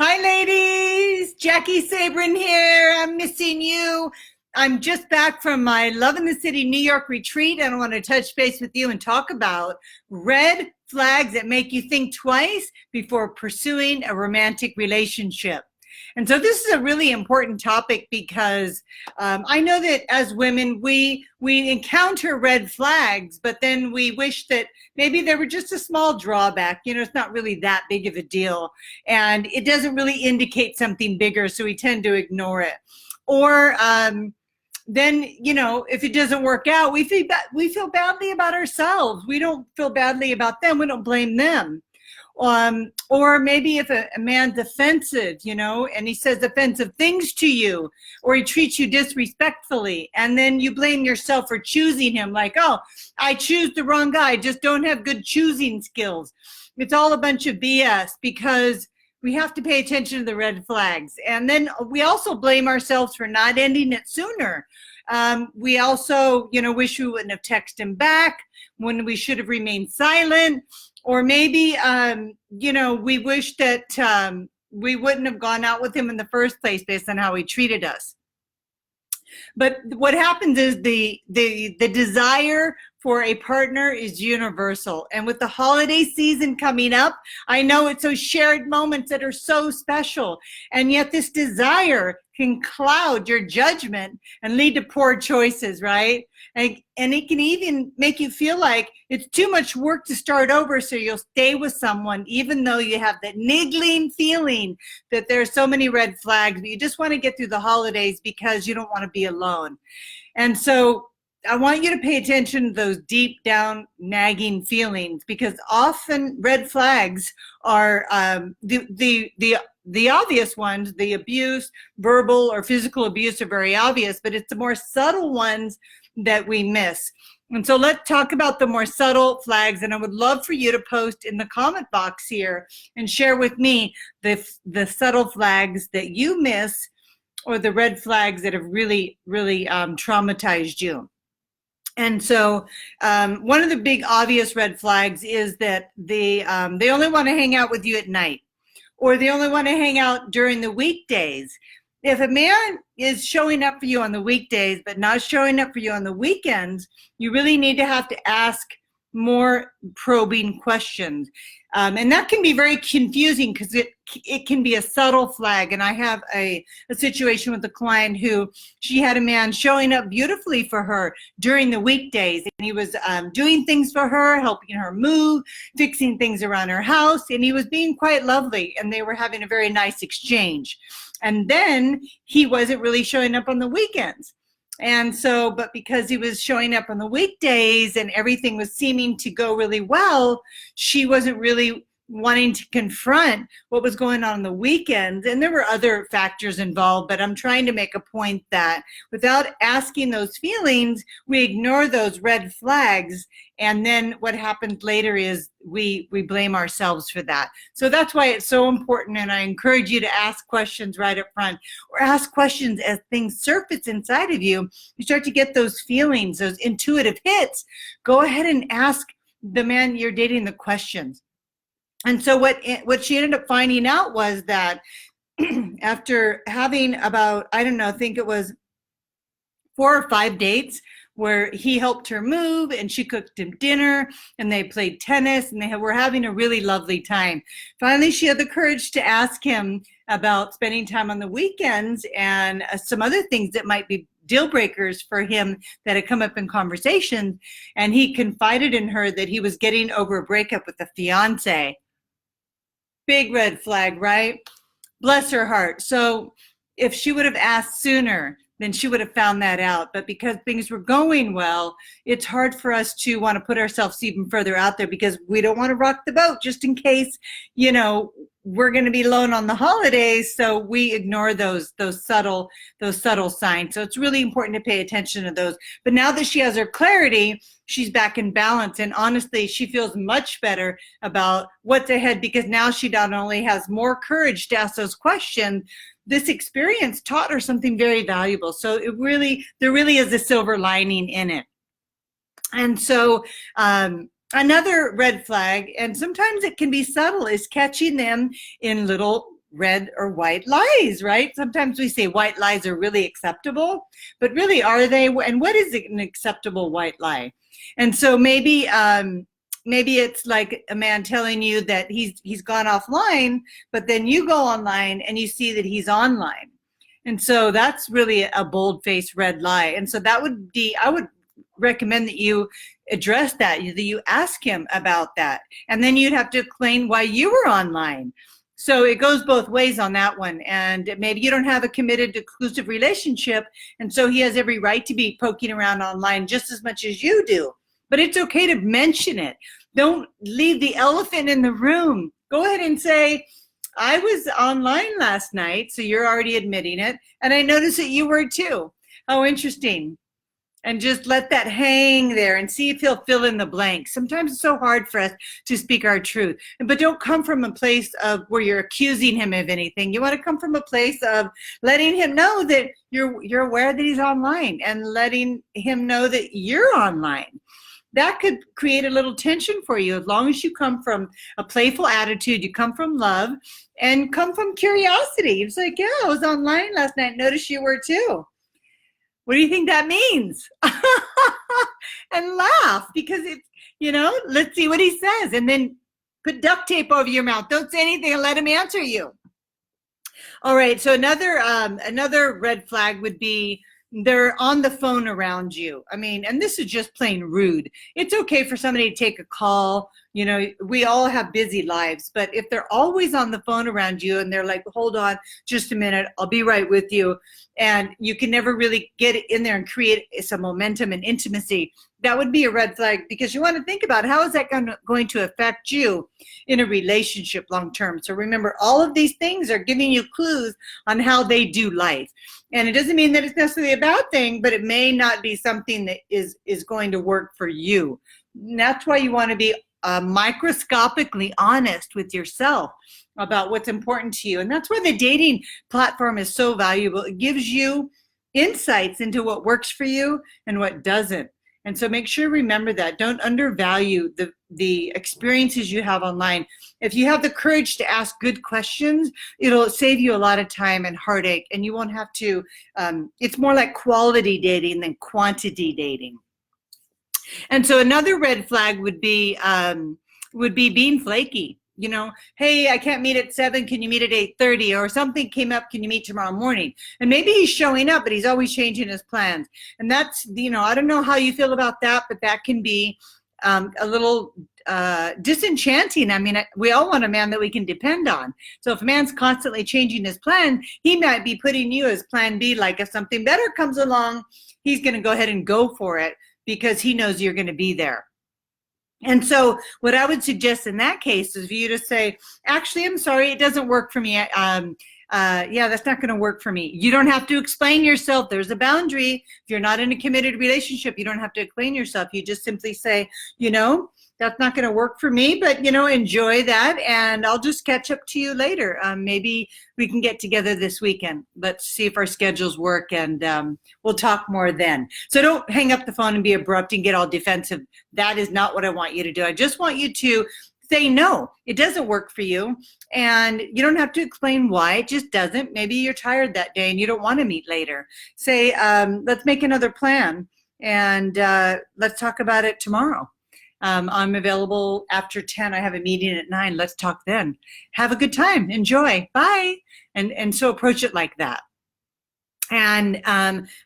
Hi, ladies. Jaki Sabourin here. I'm missing you. I'm just back from my Love in the City, New York retreat, and I want to touch base with you and talk about red flags that make you think twice before pursuing a romantic relationship. And so this is a really important topic because I know that as women, we encounter red flags, but then we wish that maybe they were just a small drawback. You know, it's not really that big of a deal. And it doesn't really indicate something bigger, so we tend to ignore it. Or then, you know, if it doesn't work out, we feel badly about ourselves. We don't feel badly about them. We don't blame them. Or maybe if a man's offensive, you know, and he says offensive things to you, or he treats you disrespectfully, and then you blame yourself for choosing him, like, oh, I choose the wrong guy, I just don't have good choosing skills. It's all a bunch of BS because we have to pay attention to the red flags. And then we also blame ourselves for not ending it sooner. We also, you know, wish we wouldn't have texted him back when we should have remained silent. Or maybe, you know, we wish that we wouldn't have gone out with him in the first place based on how he treated us. But what happens is the desire for a partner is universal. And with the holiday season coming up, I know it's those shared moments that are so special. And yet this desire can cloud your judgment and lead to poor choices, right? And it can even make you feel like it's too much work to start over, so you'll stay with someone even though you have that niggling feeling that there are so many red flags, but you just want to get through the holidays because you don't want to be alone. And so I want you to pay attention to those deep down nagging feelings, because often red flags are the obvious ones. The abuse, verbal or physical abuse, are very obvious, but it's the more subtle ones that we miss. And so let's talk about the more subtle flags, and I would love for you to post in the comment box here and share with me the subtle flags that you miss, or the red flags that have really traumatized you. And so one of the big obvious red flags is that they only want to hang out with you at night, or they only want to hang out during the weekdays. If a man is showing up for you on the weekdays but not showing up for you on the weekends, you really need to have to ask more probing questions. And that can be very confusing because it can be a subtle flag. And I have a situation with a client who, she had a man showing up beautifully for her during the weekdays, and he was doing things for her, helping her move, fixing things around her house, and he was being quite lovely, and they were having a very nice exchange. And then he wasn't really showing up on the weekends. And so, but because he was showing up on the weekdays and everything was seeming to go really well, she wasn't really wanting to confront what was going on the weekends. And there were other factors involved, but I'm trying to make a point that without asking those feelings, we ignore those red flags. And then what happens later is we blame ourselves for that. So that's why it's so important. And I encourage you to ask questions right up front, or ask questions as things surface inside of you. You start to get those feelings, those intuitive hits. Go ahead and ask the man you're dating the questions. And so what she ended up finding out was that after having about, I don't know, I think it was 4 or 5 dates where he helped her move and she cooked him dinner and they played tennis and they were having a really lovely time. Finally, she had the courage to ask him about spending time on the weekends and some other things that might be deal breakers for him that had come up in conversation. And he confided in her that he was getting over a breakup with a fiance. Big red flag, right? Bless her heart. So if she would have asked sooner, then she would have found that out. But because things were going well, it's hard for us to want to put ourselves even further out there because we don't want to rock the boat just in case, you know, we're going to be alone on the holidays. So we ignore those subtle signs. So it's really important to pay attention to those. But now that she has her clarity, she's back in balance. And honestly, she feels much better about what's ahead because now she not only has more courage to ask those questions, this experience taught her something very valuable. So there really is a silver lining in it. And so another red flag, and sometimes it can be subtle, is catching them in little red or white lies, right? Sometimes we say white lies are really acceptable, but really are they? And what is an acceptable white lie? And so maybe it's like a man telling you that he's gone offline, but then you go online and you see that he's online. And so that's really a bold-faced red lie. And so that would be, I would recommend that you address that you ask him about that. And then you'd have to explain why you were online. So it goes both ways on that one. And maybe you don't have a committed exclusive relationship, and so he has every right to be poking around online just as much as you do. But it's okay to mention it. Don't leave the elephant in the room. Go ahead and say, I was online last night, so you're already admitting it, and I noticed that you were too. How interesting. And just let that hang there and see if he'll fill in the blanks. Sometimes it's so hard for us to speak our truth. But don't come from a place of where you're accusing him of anything. You want to come from a place of letting him know that you're aware that he's online, and letting him know that you're online. That could create a little tension for you, as long as you come from a playful attitude, you come from love, and come from curiosity. It's like, yeah, I was online last night, noticed you were too. What do you think that means? And laugh, because it's, let's see what he says. And then put duct tape over your mouth. Don't say anything and let him answer you. All right, so another red flag would be they're on the phone around you. I mean, and this is just plain rude. It's okay for somebody to take a call. We all have busy lives, but if they're always on the phone around you and they're like, hold on just a minute, I'll be right with you, and you can never really get in there and create some momentum and intimacy, that would be a red flag, because you want to think about how is that going to affect you in a relationship long term. So remember, all of these things are giving you clues on how they do life. And it doesn't mean that it's necessarily a bad thing, but it may not be something that is going to work for you. And that's why you want to be microscopically honest with yourself about what's important to you. And that's why the dating platform is so valuable. It gives you insights into what works for you and what doesn't. And so make sure, remember that. Don't undervalue the experiences you have online. If you have the courage to ask good questions, it'll save you a lot of time and heartache, and you won't have to, it's more like quality dating than quantity dating. And so another red flag would be being flaky. Hey, I can't meet at 7. Can you meet at 8:30? Or something came up. Can you meet tomorrow morning? And maybe he's showing up, but he's always changing his plans. And that's, I don't know how you feel about that, but that can be a little disenchanting. I mean, we all want a man that we can depend on. So if a man's constantly changing his plan, he might be putting you as plan B. Like if something better comes along, he's going to go ahead and go for it because he knows you're going to be there. And so what I would suggest in that case is for you to say, actually, I'm sorry, it doesn't work for me. Yeah, that's not going to work for me. You don't have to explain yourself. There's a boundary. If you're not in a committed relationship, you don't have to explain yourself. You just simply say, that's not going to work for me, but, enjoy that. And I'll just catch up to you later. Maybe we can get together this weekend. Let's see if our schedules work, and we'll talk more then. So don't hang up the phone and be abrupt and get all defensive. That is not what I want you to do. I just want you to say, no, it doesn't work for you. And you don't have to explain why. It just doesn't. Maybe you're tired that day and you don't want to meet later. Say, let's make another plan, and let's talk about it tomorrow. I'm available after 10. I have a meeting at 9. Let's talk then. Have a good time. Enjoy. Bye. And so approach it like that. And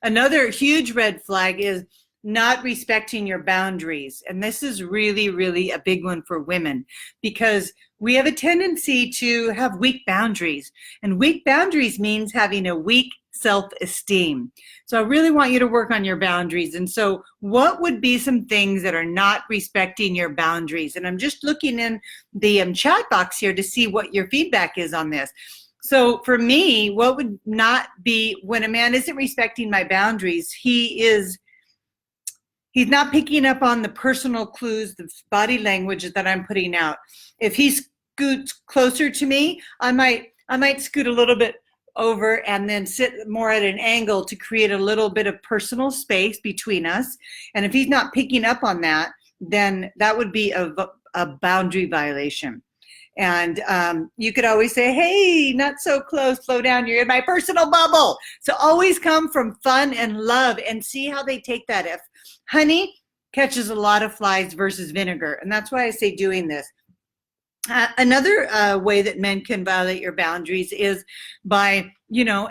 another huge red flag is not respecting your boundaries. And this is really, really a big one for women, because we have a tendency to have weak boundaries. And weak boundaries means having a weak self-esteem. So I really want you to work on your boundaries. And so what would be some things that are not respecting your boundaries? And I'm just looking in the chat box here to see what your feedback is on this. So for me, what would not be, when a man isn't respecting my boundaries, he's not picking up on the personal clues, the body language that I'm putting out. If he scoots closer to me, I might scoot a little bit over and then sit more at an angle to create a little bit of personal space between us. And if he's not picking up on that, then that would be a boundary violation. And you could always say, hey, not so close, slow down, you're in my personal bubble. So always come from fun and love and see how they take that. If honey catches a lot of flies versus vinegar, and that's why I say doing this. Another way that men can violate your boundaries is by,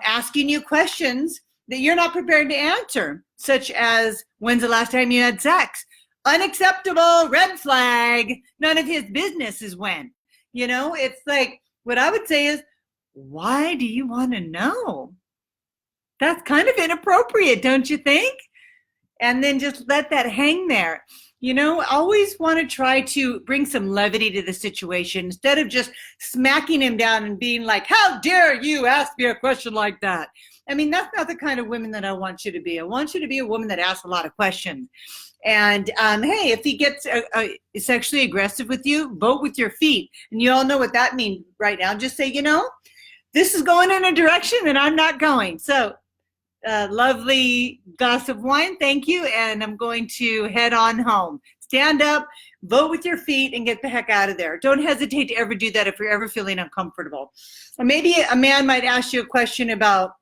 asking you questions that you're not prepared to answer, such as, when's the last time you had sex? Unacceptable, red flag, none of his business is when. It's like, what I would say is, why do you want to know? That's kind of inappropriate, don't you think? And then just let that hang there. Always want to try to bring some levity to the situation instead of just smacking him down and being like, how dare you ask me a question like that? I mean, that's not the kind of woman that I want you to be. I want you to be a woman that asks a lot of questions. And hey, if he gets sexually aggressive with you, vote with your feet. And you all know what that means right now. Just say, this is going in a direction and I'm not going. So lovely glass of wine, thank you, and I'm going to head on home. Stand up, vote with your feet, and get the heck out of there. Don't hesitate to ever do that if you're ever feeling uncomfortable. Or maybe a man might ask you a question about,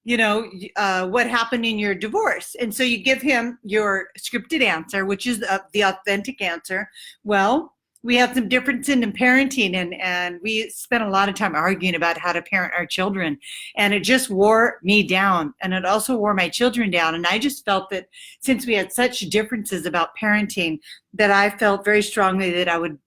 what happened in your divorce, and so you give him your scripted answer, which is the authentic answer. Well, we have some difference in parenting, and we spent a lot of time arguing about how to parent our children, and it just wore me down, and it also wore my children down. And I just felt that since we had such differences about parenting, that I felt very strongly that I would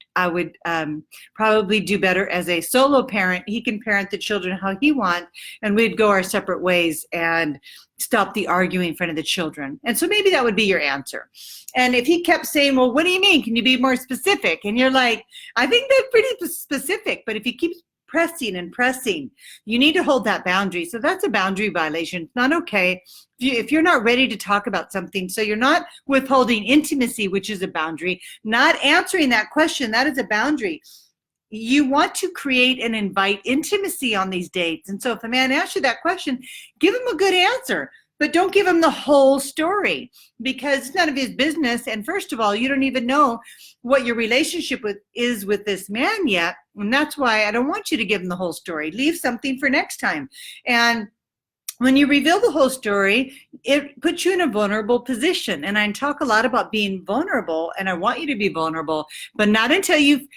probably do better as a solo parent. He can parent the children how he wants, and we'd go our separate ways and stop the arguing in front of the children. And so maybe that would be your answer. And if he kept saying, well, what do you mean? Can you be more specific? And you're like, I think that's pretty specific. But if he keeps pressing and pressing, you need to hold that boundary. So that's a boundary violation. It's not okay if you're not ready to talk about something. So you're not withholding intimacy, which is a boundary. Not answering that question, that is a boundary. You want to create and invite intimacy on these dates. And so if a man asks you that question, give him a good answer. But don't give him the whole story, because it's none of his business. And first of all, you don't even know what your relationship is with this man yet. And that's why I don't want you to give him the whole story. Leave something for next time. And when you reveal the whole story, it puts you in a vulnerable position. And I talk a lot about being vulnerable, and I want you to be vulnerable, but not until you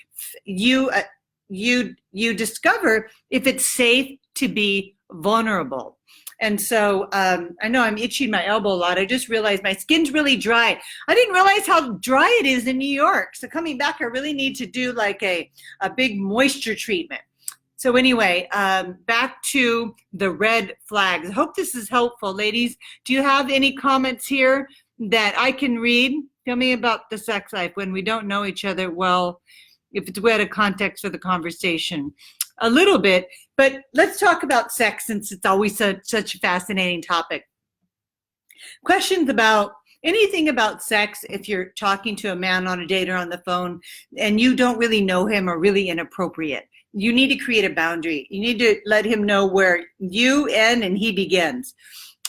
discover if it's safe to be vulnerable. And so I know I'm itching my elbow a lot. I just realized my skin's really dry. I didn't realize how dry it is in New York. So coming back, I really need to do like a big moisture treatment. So anyway, back to the red flags. I hope this is helpful. Ladies, do you have any comments here that I can read? Tell me about the sex life when we don't know each other well, if it's out of context for the conversation. A little bit, but let's talk about sex since it's always such a fascinating topic. Questions about anything about sex, if you're talking to a man on a date or on the phone and you don't really know him, are really inappropriate. You need to create a boundary. You need to let him know where you end and he begins.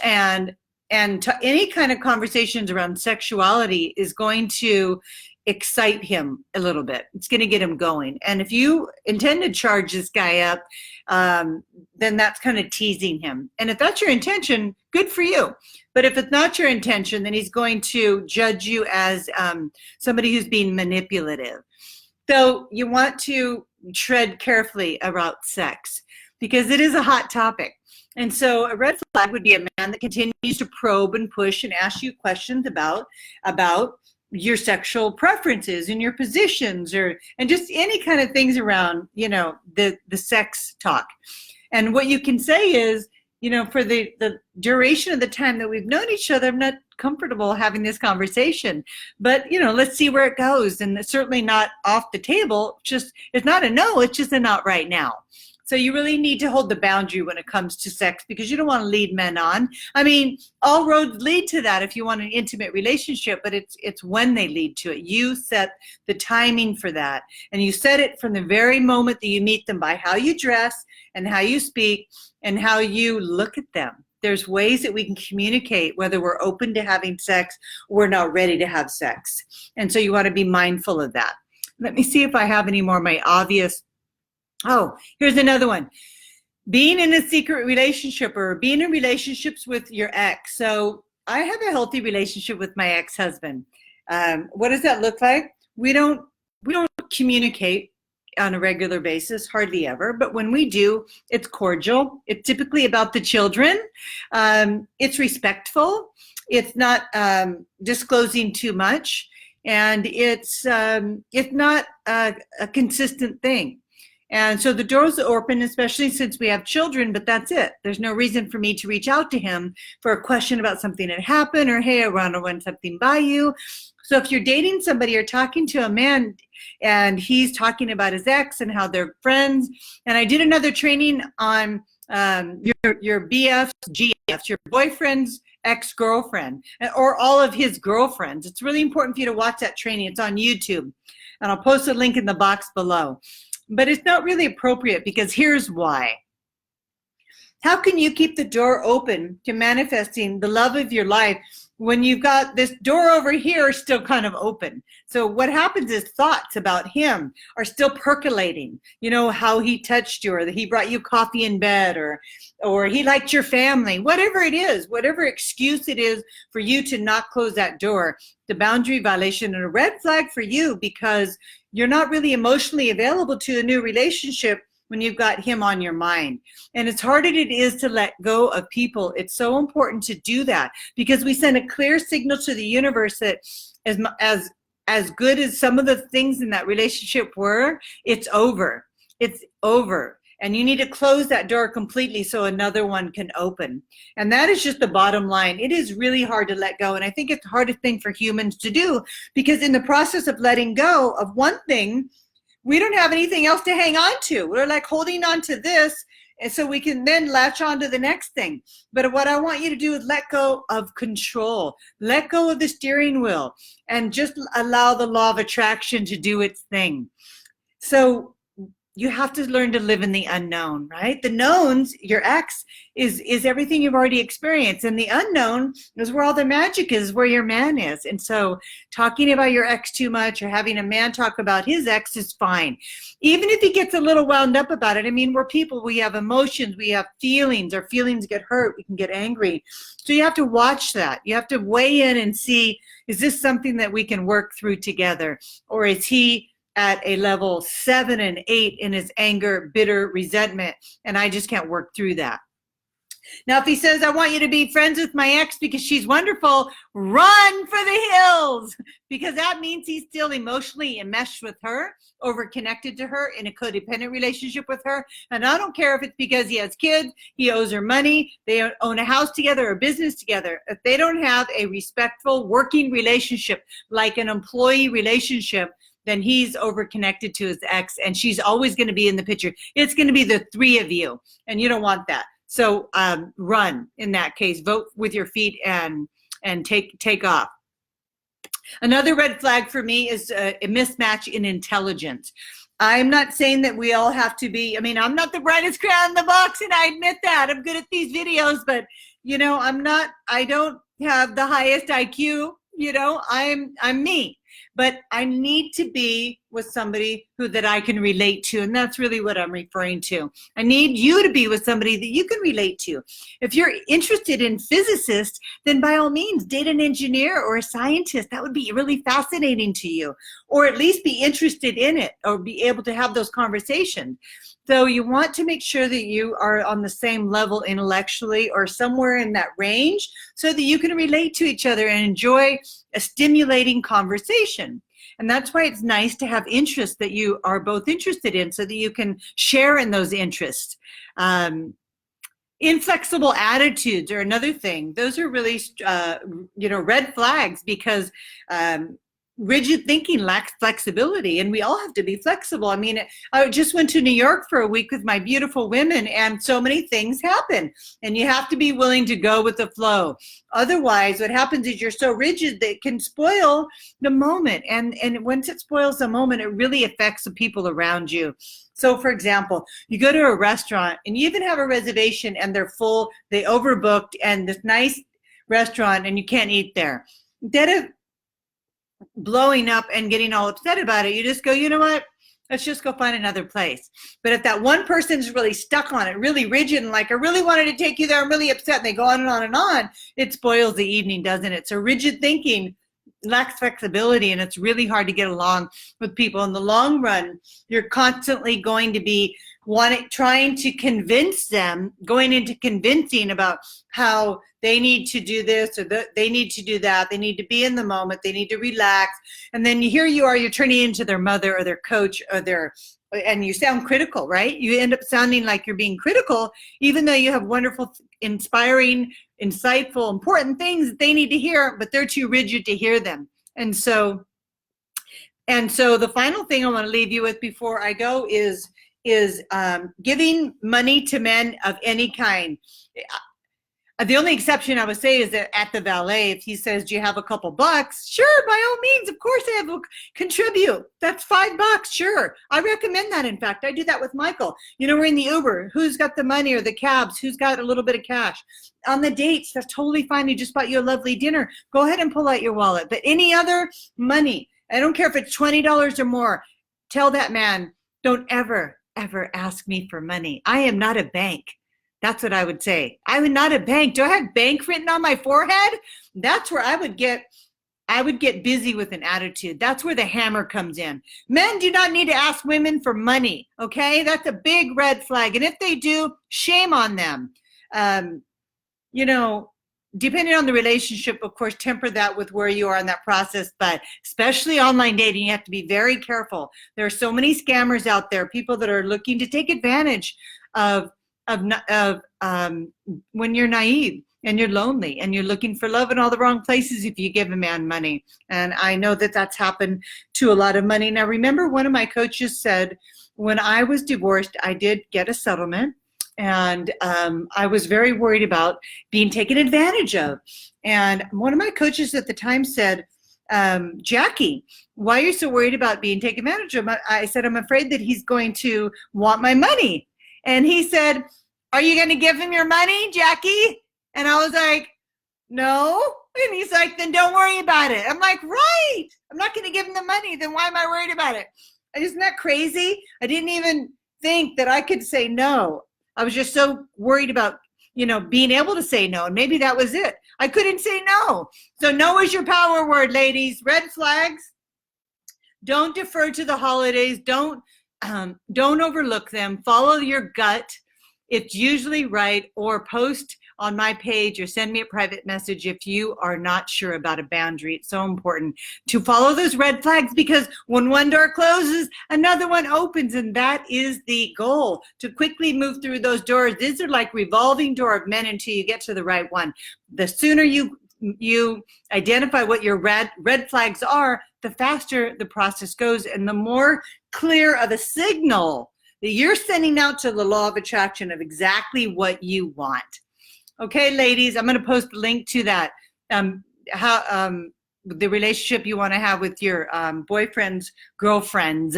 And any kind of conversations around sexuality is going to excite him a little bit. It's going to get him going. And if you intend to charge this guy up, then that's kind of teasing him. And if that's your intention, good for you. But if it's not your intention, then he's going to judge you as somebody who's being manipulative. So you want to tread carefully about sex because it is a hot topic. And so a red flag would be a man that continues to probe and push and ask you questions about your sexual preferences and your positions, and just any kind of things around, the sex talk. And what you can say is, for the duration of the time that we've known each other, I'm not comfortable having this conversation, but let's see where it goes. And it's certainly not off the table. It's not a no, it's just a not right now. So you really need to hold the boundary when it comes to sex, because you don't want to lead men on. I mean, all roads lead to that if you want an intimate relationship, but it's when they lead to it. You set the timing for that, and you set it from the very moment that you meet them by how you dress and how you speak and how you look at them. There's ways that we can communicate whether we're open to having sex or we're not ready to have sex. And so you want to be mindful of that. Let me see if I have any more of my obvious. Oh, here's another one. Being in a secret relationship or being in relationships with your ex. So I have a healthy relationship with my ex-husband. What does that look like? We don't communicate on a regular basis, hardly ever. But when we do, it's cordial. It's typically about the children. It's respectful. It's not disclosing too much, and it's not a consistent thing. And so the door's open, especially since we have children, but that's it. There's no reason for me to reach out to him for a question about something that happened, or, hey, I want to run something by you. So if you're dating somebody or talking to a man and he's talking about his ex and how they're friends, and I did another training on your BF's, GF's, your boyfriend's ex-girlfriend, or all of his girlfriends. It's really important for you to watch that training. It's on YouTube, and I'll post a link in the box below. But it's not really appropriate, because here's why. How can you keep the door open to manifesting the love of your life when you've got this door over here still kind of open? So what happens is thoughts about him are still percolating. You know, how he touched you, or that he brought you coffee in bed, or he liked your family, whatever it is, whatever excuse it is for you to not close that door. The boundary violation and a red flag for you, because you're not really emotionally available to a new relationship when you've got him on your mind. And as hard as it is to let go of people, it's so important to do that, because we send a clear signal to the universe that as good as some of the things in that relationship were, it's over. It's over. And you need to close that door completely so another one can open. And that is just the bottom line. It is really hard to let go. And I think it's the hardest thing for humans to do, because in the process of letting go of one thing, we don't have anything else to hang on to. We're like holding on to this, and so we can then latch on to the next thing. But what I want you to do is let go of control. Let go of the steering wheel and just allow the law of attraction to do its thing. So you have to learn to live in the unknown, right? The knowns, your ex, is everything you've already experienced. And the unknown is where all the magic is, where your man is. And so talking about your ex too much, or having a man talk about his ex, is fine. Even if he gets a little wound up about it. I mean, we're people, we have emotions, we have feelings. Our feelings get hurt, we can get angry. So you have to watch that. You have to weigh in and see, is this something that we can work through together? Or is he at a level 7 and 8 in his anger, bitter resentment, and I just can't work through that? Now, if he says, I want you to be friends with my ex because she's wonderful, run for the hills, because that means he's still emotionally enmeshed with her, over-connected to her, in a codependent relationship with her. And I don't care if it's because he has kids, he owes her money, they own a house together or business together. If they don't have a respectful working relationship, like an employee relationship, then he's over-connected to his ex, and she's always going to be in the picture. It's going to be the three of you, and you don't want that. So run in that case. Vote with your feet and take off. Another red flag for me is a mismatch in intelligence. I'm not saying that we all have to be, I mean, I'm not the brightest crayon in the box, and I admit that. I'm good at these videos, but, you know, I don't have the highest IQ, you know, I'm me. But I need to be with somebody that I can relate to, and that's really what I'm referring to. I need you to be with somebody that you can relate to. If you're interested in physicists, then by all means, date an engineer or a scientist. That would be really fascinating to you, or at least be interested in it, or be able to have those conversations. So you want to make sure that you are on the same level intellectually, or somewhere in that range, so that you can relate to each other and enjoy a stimulating conversation. And that's why it's nice to have interests that you are both interested in, so that you can share in those interests. Inflexible attitudes are another thing. Those are really, red flags, because rigid thinking lacks flexibility, and we all have to be flexible. I mean, I just went to New York for a week with my beautiful women, and so many things happen, and you have to be willing to go with the flow. Otherwise, what happens is you're so rigid that it can spoil the moment, and once it spoils the moment, it really affects the people around you. So, for example, you go to a restaurant and you even have a reservation and they're full, they overbooked, and this nice restaurant, and you can't eat there. Instead of blowing up and getting all upset about it. You just go, you know what? Let's just go find another place. But if that one person's really stuck on it, really rigid, and like, I really wanted to take you there, I'm really upset, and they go on and on and on, it spoils the evening, doesn't it? So rigid thinking lacks flexibility, and it's really hard to get along with people. In the long run, you're constantly going to be trying to convince them, going into convincing about how they need to do this or they need to do that. They need to be in the moment. They need to relax. And then here you are, you're turning into their mother or their coach or and you sound critical, right? You end up sounding like you're being critical, even though you have wonderful, inspiring, insightful, important things that they need to hear, but they're too rigid to hear them. And so the final thing I want to leave you with before I go is giving money to men of any kind. The only exception I would say is that at the valet, if he says, do you have a couple bucks? Sure, by all means, of course I have, contribute. That's $5, sure. I recommend that, in fact. I do that with Michael. You know, we're in the Uber. Who's got the money, or the cabs? Who's got a little bit of cash? On the dates, that's totally fine. He just bought you a lovely dinner. Go ahead and pull out your wallet. But any other money, I don't care if it's $20 or more, tell that man, don't ever ask me for money. I am not a bank. That's what I would say. I'm not a bank. Do I have bank written on my forehead? That's where I would get busy with an attitude. That's where the hammer comes in. Men do not need to ask women for money, okay? That's a big red flag. And if they do, shame on them. You know, depending on the relationship, of course, temper that with where you are in that process. But especially online dating, you have to be very careful. There are so many scammers out there, people that are looking to take advantage of when you're naive and you're lonely and you're looking for love in all the wrong places if you give a man money. And I know that that's happened to a lot of money. Now, remember, one of my coaches said, when I was divorced, I did get a settlement, and I was very worried about being taken advantage of. And one of my coaches at the time said, Jackie, why are you so worried about being taken advantage of? I said, I'm afraid that he's going to want my money. And he said, are you going to give him your money, Jackie? And I was like, no. And he's like, then don't worry about it. I'm like, right. I'm not going to give him the money. Then why am I worried about it? Isn't that crazy? I didn't even think that I could say no. I was just so worried about, you know, being able to say no. And maybe that was it. I couldn't say no. So no is your power word, ladies. Red flags. Don't defer to the holidays. Don't overlook them. Follow your gut. It's usually right. Or post on my page or send me a private message if you are not sure about a boundary. It's so important to follow those red flags, because when one door closes, another one opens, and that is the goal, to quickly move through those doors. These are like revolving door of men until you get to the right one. The sooner you identify what your red flags are, the faster the process goes, and the more clear of a signal that you're sending out to the law of attraction of exactly what you want. Okay, ladies, I'm going to post a link to that, the relationship you want to have with your boyfriends, girlfriends,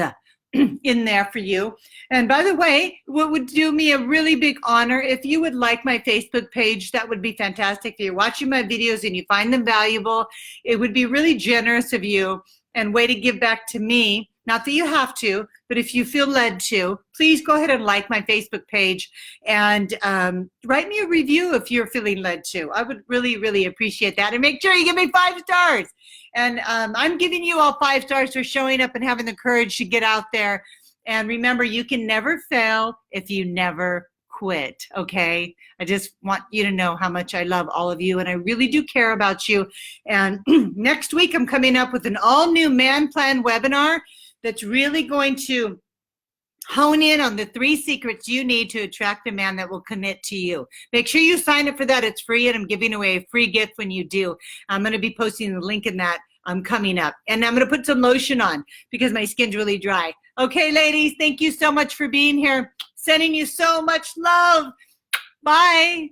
in there for you. And by the way, what would do me a really big honor, if you would like my Facebook page, that would be fantastic. If you're watching my videos and you find them valuable, it would be really generous of you and way to give back to me. Not that you have to, but if you feel led to, please go ahead and like my Facebook page and write me a review if you're feeling led to. I would really, really appreciate that. And make sure you give me 5 stars. And I'm giving you all 5 stars for showing up and having the courage to get out there. And remember, you can never fail if you never quit, okay? I just want you to know how much I love all of you, and I really do care about you. And next week, I'm coming up with an all-new Man Plan webinar that's really going to hone in on the 3 secrets you need to attract a man that will commit to you. Make sure you sign up for that. It's free, and I'm giving away a free gift when you do. I'm going to be posting the link in that coming up. And I'm going to put some lotion on because my skin's really dry. Okay, ladies, thank you so much for being here. Sending you so much love. Bye.